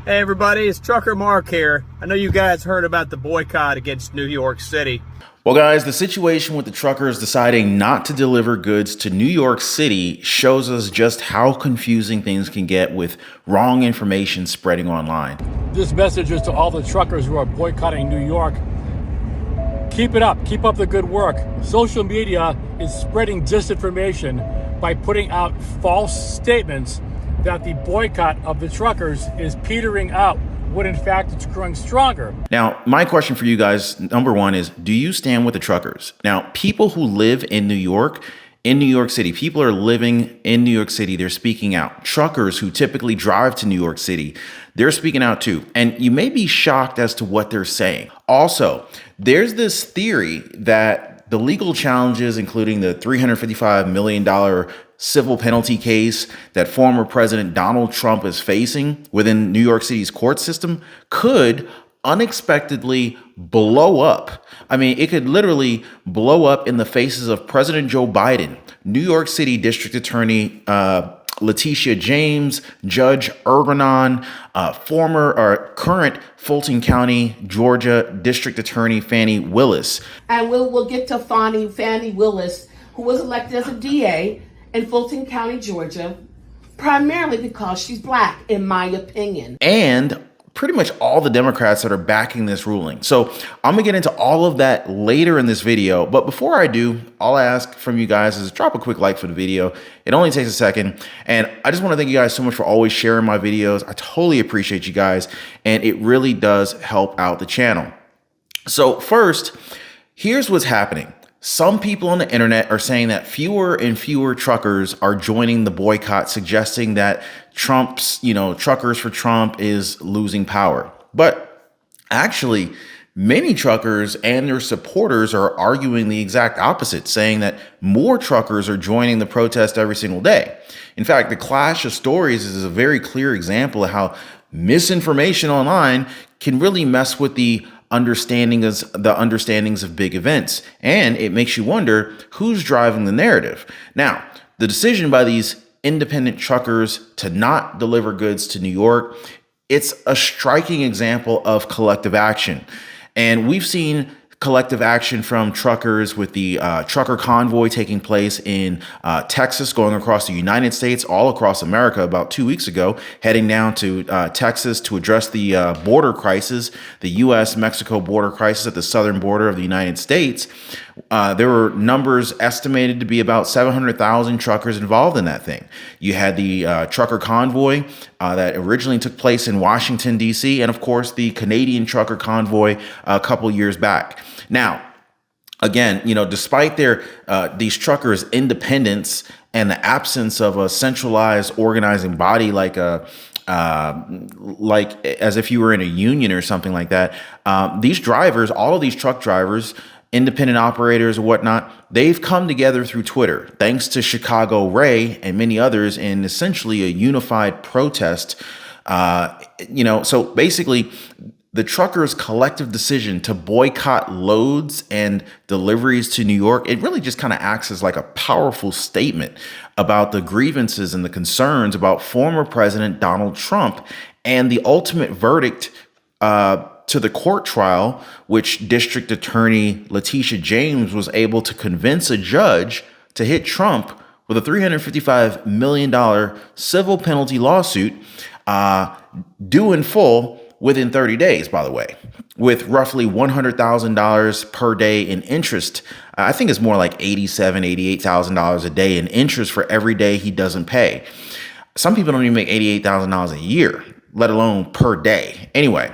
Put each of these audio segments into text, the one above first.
Hey everybody, it's Trucker Mark here. I know you guys heard about the boycott against New York City. Well, guys, the situation with the truckers deciding not to deliver goods to New York City shows us just how confusing things can get with wrong information spreading online. This message is to all the truckers who are boycotting New York. Keep it up. Keep up the good work. Social media is spreading disinformation by putting out false statements that the boycott of the truckers is petering out, when in fact it's growing stronger. Now, my question for you guys, number one, is do you stand with the truckers? Now, people who live in New York City, people are living in New York City, they're speaking out. Truckers who typically drive to New York City, they're speaking out too. And you may be shocked as to what they're saying. Also, there's this theory that the legal challenges, including the $355 million civil penalty case that former President Donald Trump is facing within New York City's court system, could unexpectedly blow up. I mean, it could literally blow up in the faces of President Joe Biden, New York City District Attorney Letitia James, Judge Ergonon, former or current Fulton County, Georgia District Attorney Fani Willis. And we'll get to Fani Willis, who was elected as a DA in Fulton County, Georgia, primarily because she's Black, in my opinion. And pretty much all the Democrats that are backing this ruling. So I'm gonna get into all of that later in this video. But before I do, all I ask from you guys is drop a quick like for the video. It only takes a second. And I just wanna thank you guys so much for always sharing my videos. I totally appreciate you guys. And it really does help out the channel. So first, here's what's happening. Some people on the internet are saying that fewer and fewer truckers are joining the boycott, suggesting that Trump's, Truckers for Trump is losing power. But actually, many truckers and their supporters are arguing the exact opposite, saying that more truckers are joining the protest every single day. In fact, the clash of stories is a very clear example of how misinformation online can really mess with the understandings of big events. And it makes you wonder who's driving the narrative. Now, the decision by these independent truckers to not deliver goods to New York, it's a striking example of collective action. And we've seen collective action from truckers with the trucker convoy taking place in Texas, going across the United States, all across America about 2 weeks ago, heading down to Texas to address the border crisis, the U.S.-Mexico border crisis at the southern border of the United States. There were numbers estimated to be about 700,000 truckers involved in that thing. You had the trucker convoy that originally took place in Washington, D.C., and of course the Canadian trucker convoy a couple years back. Now, again, despite these truckers' independence and the absence of a centralized organizing body like as if you were in a union or something like that, these drivers, all of these truck drivers, independent operators or whatnot, they've come together through Twitter, thanks to Chicago Ray and many others, in essentially a unified protest. So basically, the truckers' collective decision to boycott loads and deliveries to New York, it really just kind of acts as like a powerful statement about the grievances and the concerns about former President Donald Trump and the ultimate verdict to the court trial, which District Attorney Letitia James was able to convince a judge to hit Trump with a $355 million civil penalty lawsuit due in full within 30 days, by the way, with roughly $100,000 per day in interest. I think it's more like $87,000, $88,000 a day in interest for every day he doesn't pay. Some people don't even make $88,000 a year, let alone per day. Anyway,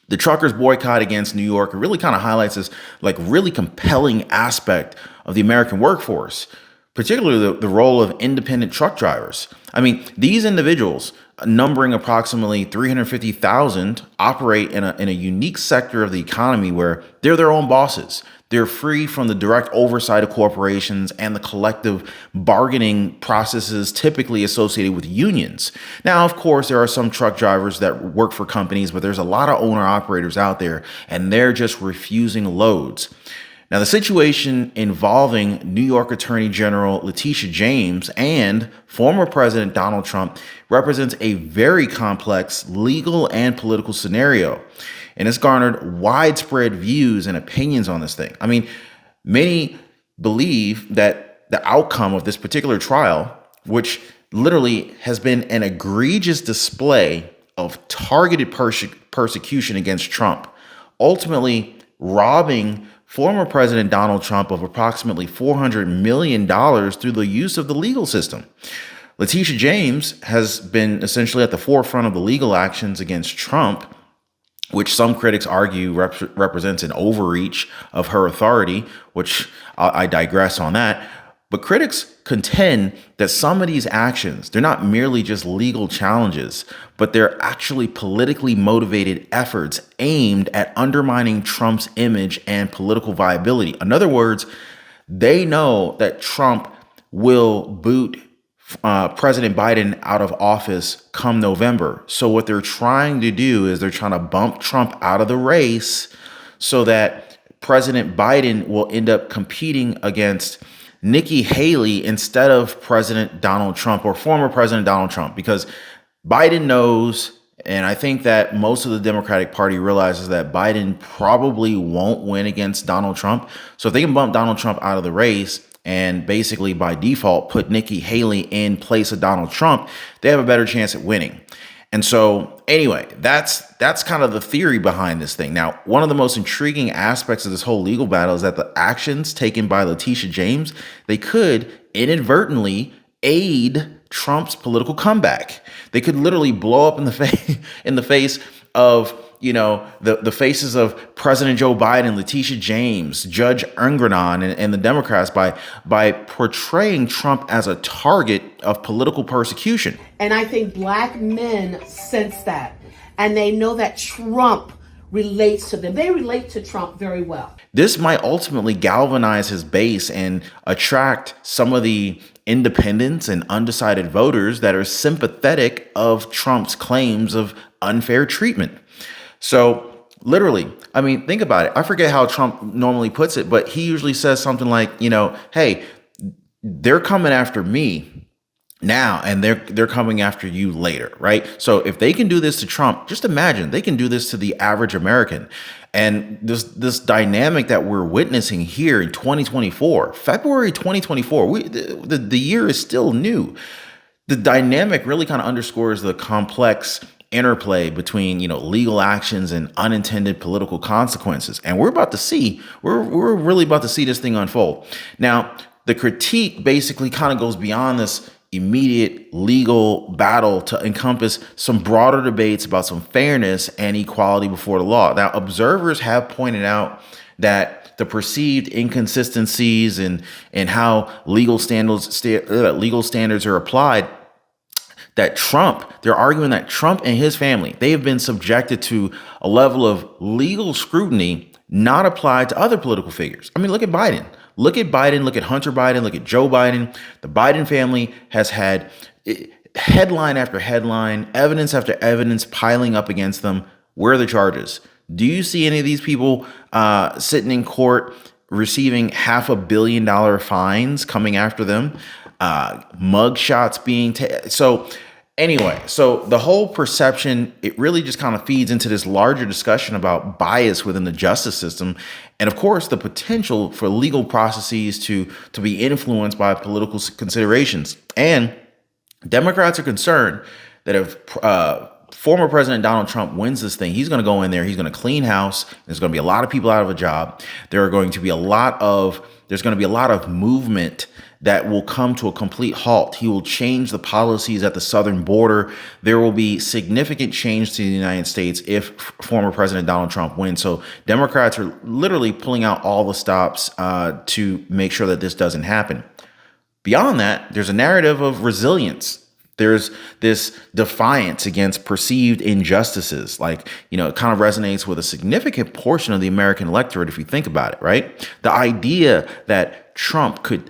the truckers' boycott against New York really kind of highlights this like really compelling aspect of the American workforce, particularly the role of independent truck drivers. I mean, these individuals, numbering approximately 350,000, operate in a unique sector of the economy where they're their own bosses. They're free from the direct oversight of corporations and the collective bargaining processes typically associated with unions. Now, of course, there are some truck drivers that work for companies, but there's a lot of owner operators out there, and they're just refusing loads. Now, the situation involving New York Attorney General Letitia James and former President Donald Trump represents a very complex legal and political scenario, and it's garnered widespread views and opinions on this thing. I mean, many believe that the outcome of this particular trial, which literally has been an egregious display of targeted persecution against Trump, ultimately robbing former President Donald Trump of approximately $400 million through the use of the legal system. Letitia James has been essentially at the forefront of the legal actions against Trump, which some critics argue represents an overreach of her authority, which I digress on that. But critics contend that some of these actions, they're not merely just legal challenges, but they're actually politically motivated efforts aimed at undermining Trump's image and political viability. In other words, they know that Trump will boot President Biden out of office come November. So what they're trying to do is they're trying to bump Trump out of the race so that President Biden will end up competing against Nikki Haley instead of President Donald Trump or former President Donald Trump, because Biden knows, and I think that most of the Democratic Party realizes that Biden probably won't win against Donald Trump. So if they can bump Donald Trump out of the race and basically by default put Nikki Haley in place of Donald Trump, they have a better chance at winning. And so anyway, that's kind of the theory behind this thing. Now, one of the most intriguing aspects of this whole legal battle is that the actions taken by Letitia James, they could inadvertently aid Trump's political comeback. They could literally blow up in the face of, you know, the faces of President Joe Biden, Letitia James, Judge Engoron, and the Democrats by portraying Trump as a target of political persecution. And I think black men sense that, and they know that Trump relates to them. They relate to Trump very well. This might ultimately galvanize his base and attract some of the independents and undecided voters that are sympathetic of Trump's claims of unfair treatment. So literally, I mean, think about it. I forget how Trump normally puts it, but he usually says something like, you know, hey, they're coming after me now and they're coming after you later, right? So if they can do this to Trump, just imagine they can do this to the average American. And this dynamic that we're witnessing here in 2024, February 2024, the year is still new. The dynamic really kind of underscores the complex interplay between, you know, legal actions and unintended political consequences. And we're really about to see this thing unfold. Now, the critique basically kind of goes beyond this immediate legal battle to encompass some broader debates about some fairness and equality before the law. Now, observers have pointed out that the perceived inconsistencies in how legal standards are applied, they're arguing that Trump and his family, they have been subjected to a level of legal scrutiny not applied to other political figures. I mean, look at Biden. Look at Hunter Biden, look at Joe Biden. The Biden family has had headline after headline, evidence after evidence piling up against them. Where are the charges? Do you see any of these people sitting in court receiving $500 million fines coming after them? Mug shots being taken. So anyway, so the whole perception, it really just kind of feeds into this larger discussion about bias within the justice system. And of course, the potential for legal processes to be influenced by political considerations. And Democrats are concerned that if former President Donald Trump wins this thing, he's going to go in there, he's going to clean house. There's going to be a lot of people out of a job. There's going to be a lot of movement that will come to a complete halt. He will change the policies at the southern border. There will be significant change to the United States if former President Donald Trump wins. So Democrats are literally pulling out all the stops to make sure that this doesn't happen. Beyond that, there's a narrative of resilience. There's this defiance against perceived injustices. Like, you know, it kind of resonates with a significant portion of the American electorate if you think about it, right? The idea that Trump could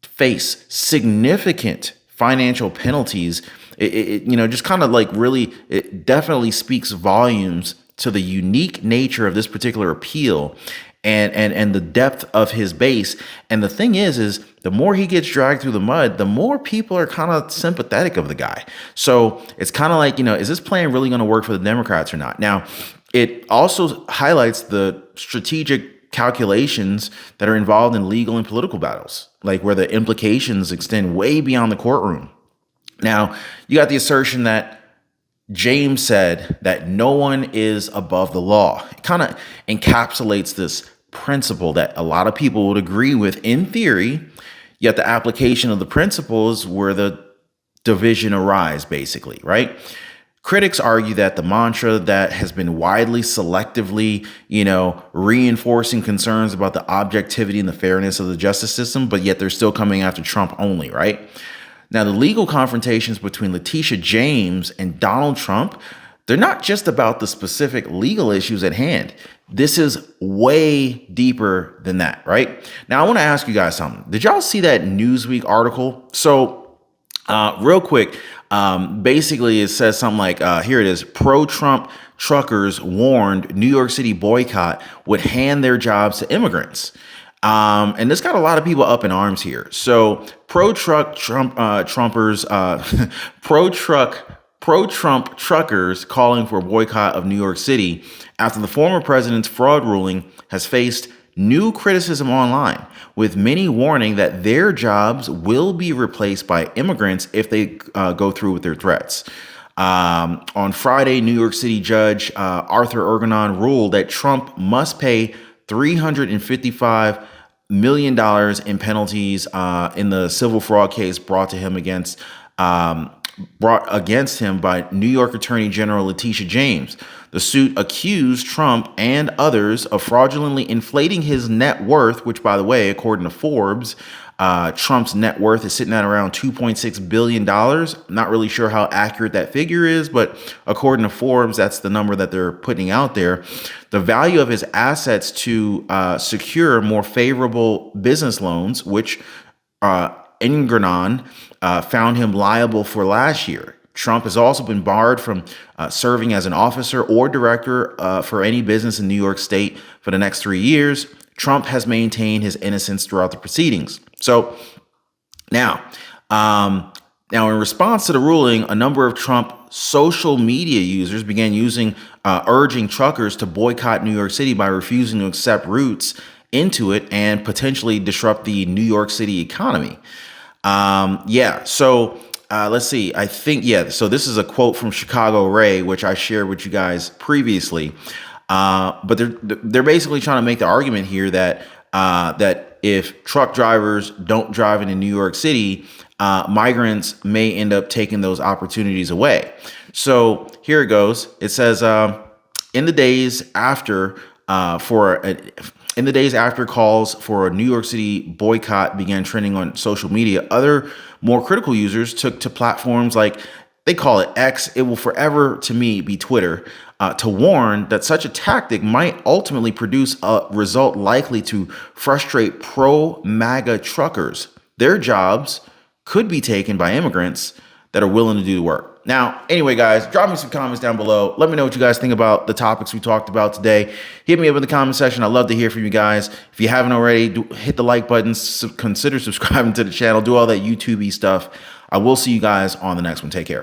face significant financial penalties, it just kind of like really, it definitely speaks volumes to the unique nature of this particular appeal and the depth of his base. And the thing is the more he gets dragged through the mud, the more people are kind of sympathetic of the guy. So it's kind of like, is this plan really going to work for the Democrats or not? Now, it also highlights the strategic calculations that are involved in legal and political battles, like where the implications extend way beyond the courtroom. Now, you got the assertion that James said that no one is above the law. It kind of encapsulates this principle that a lot of people would agree with in theory, yet the application of the principles where the division arise, basically, right? Critics argue that the mantra that has been widely selectively, reinforcing concerns about the objectivity and the fairness of the justice system, but yet they're still coming after Trump only, right? Now, the legal confrontations between Letitia James and Donald Trump, they're not just about the specific legal issues at hand. This is way deeper than that, right? Now, I want to ask you guys something. Did y'all see that Newsweek article? So, real quick, basically it says something like, here it is, pro-Trump truckers warned New York City boycott would hand their jobs to immigrants. And this got a lot of people up in arms here. So pro-Trump truckers calling for a boycott of New York City after the former president's fraud ruling has faced new criticism online, with many warning that their jobs will be replaced by immigrants if they go through with their threats. On Friday, New York City Judge Arthur Ergonon ruled that Trump must pay $355 million in penalties in the civil fraud case brought against him by New York Attorney General Letitia James. The suit accused Trump and others of fraudulently inflating his net worth, which, by the way, according to Forbes, Trump's net worth is sitting at around $2.6 billion. Not really sure how accurate that figure is, but according to Forbes, that's the number that they're putting out there. The value of his assets to secure more favorable business loans, which Engranon found him liable for last year. Trump has also been barred from serving as an officer or director for any business in New York State for the next 3 years. Trump has maintained his innocence throughout the proceedings. So now in response to the ruling, a number of Trump social media users began urging truckers to boycott New York City by refusing to accept routes into it and potentially disrupt the New York City economy. So let's see. So this is a quote from Chicago Ray, which I shared with you guys previously. But they're basically trying to make the argument here that if truck drivers don't drive into New York City, migrants may end up taking those opportunities away. So here it goes. It says, in the days after calls for a New York City boycott began trending on social media, other more critical users took to platforms like, they call it X, it will forever to me be Twitter, to warn that such a tactic might ultimately produce a result likely to frustrate pro-MAGA truckers. Their jobs could be taken by immigrants that are willing to do the work. Now, anyway, guys, drop me some comments down below. Let me know what you guys think about the topics we talked about today. Hit me up in the comment section. I'd love to hear from you guys. If you haven't already, hit the like button, consider subscribing to the channel, do all that YouTube-y stuff. I will see you guys on the next one. Take care.